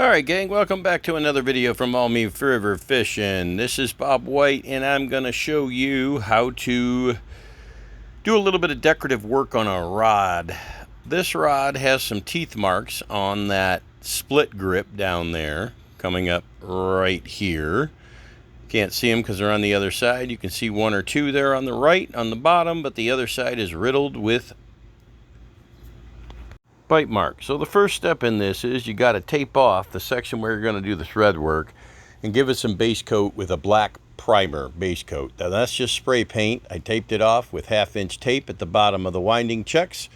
Alright gang, welcome back to another video from All Me Forever Fishing. This is Bob White and I'm going to show you how to do a little bit of decorative work on a rod. This rod has some teeth marks on that split grip down there coming up right here. Can't see them because they're on the other side. You can see one or two there on the right on the bottom, but the other side is riddled with bite mark. So the first step in this is you got to tape off the section where you're going to do the thread work and give it some base coat with a black primer base coat. Now that's just spray paint. I taped it off with 1/2-inch tape at the bottom of the winding checks,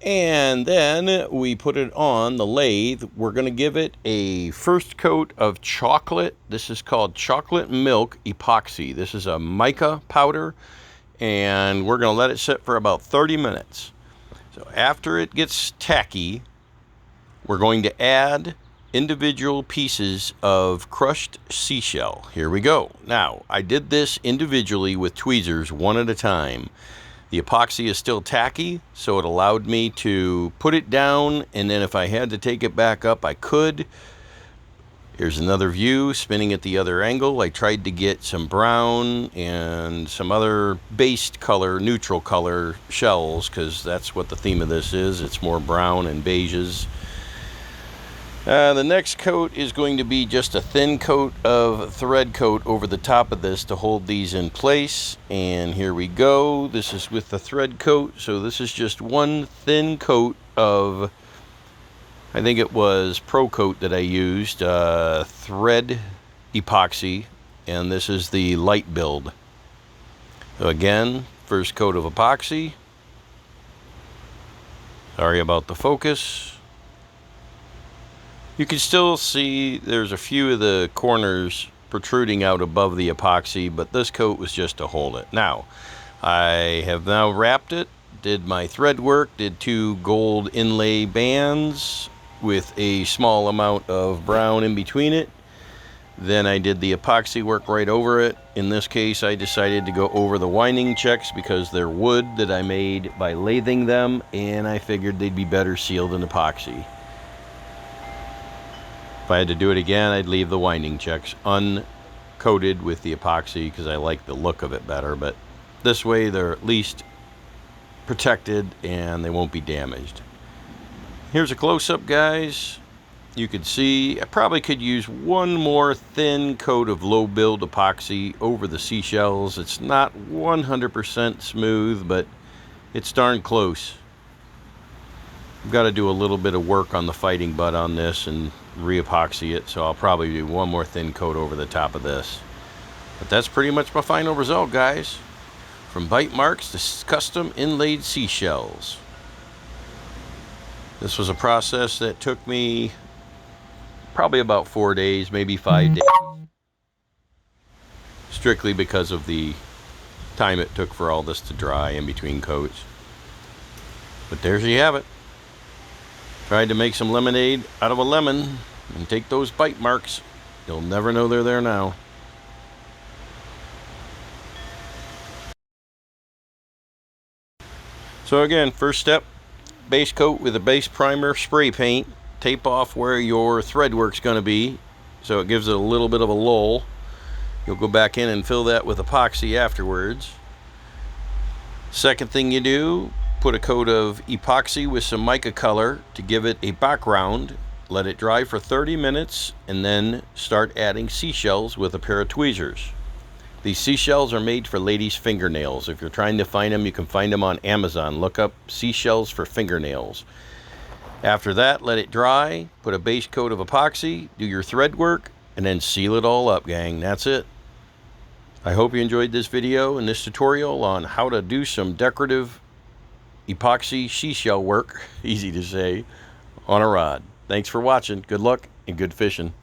and then we put it on the lathe. We're going to give it a first coat of chocolate. This is called chocolate milk epoxy. This is a mica powder, and we're going to let it sit for about 30 minutes. So after it gets tacky, we're going to add individual pieces of crushed seashell. Here we go. Now, I did this individually with tweezers, one at a time. The epoxy is still tacky, so it allowed me to put it down, and then if I had to take it back up, I could. Here's another view, spinning at the other angle. I tried to get some brown and some other based color, neutral color shells, because that's what the theme of this is. It's more brown and beiges. The next coat is going to be just a thin coat of thread coat over the top of this to hold these in place. And here we go. This is with the thread coat. So this is just one thin coat of, I think it was Pro Coat that I used, thread epoxy, and this is the light build. So again, first coat of epoxy. Sorry about the focus. You can still see there's a few of the corners protruding out above the epoxy, but this coat was just to hold it. Now, I have now wrapped it, did my thread work, did 2 gold inlay bands with a small amount of brown in between it. Then I did the epoxy work right over it. In this case, I decided to go over the winding checks because they're wood that I made by lathing them, and I figured they'd be better sealed in epoxy. If I had to do it again, I'd leave the winding checks uncoated with the epoxy because I like the look of it better, but this way they're at least protected and they won't be damaged. Here's a close-up, guys. You can see I probably could use one more thin coat of low build epoxy over the seashells. It's not 100% smooth, but it's darn close. I've got to do a little bit of work on the fighting butt on this and re-epoxy it, so I'll probably do one more thin coat over the top of this. But that's pretty much my final result, guys. From bite marks to custom inlaid seashells. This was a process that took me probably about 4 days, maybe 5 days. Strictly because of the time it took for all this to dry in between coats. But there you have it. Tried to make some lemonade out of a lemon and take those bite marks. You'll never know they're there now. So again, first step, base coat with a base primer spray paint. Tape off where your thread work's going to be so it gives it a little bit of a lull. You'll go back in and fill that with epoxy afterwards. Second thing you do, put a coat of epoxy with some mica color to give it a background. Let it dry for 30 minutes and then start adding seashells with a pair of tweezers. These seashells are made for ladies' fingernails. If you're trying to find them, you can find them on Amazon. Look up seashells for fingernails. After that, let it dry, put a base coat of epoxy, do your thread work, and then seal it all up, gang. That's it. I hope you enjoyed this video and this tutorial on how to do some decorative epoxy seashell work, easy to say, on a rod. Thanks for watching. Good luck and good fishing.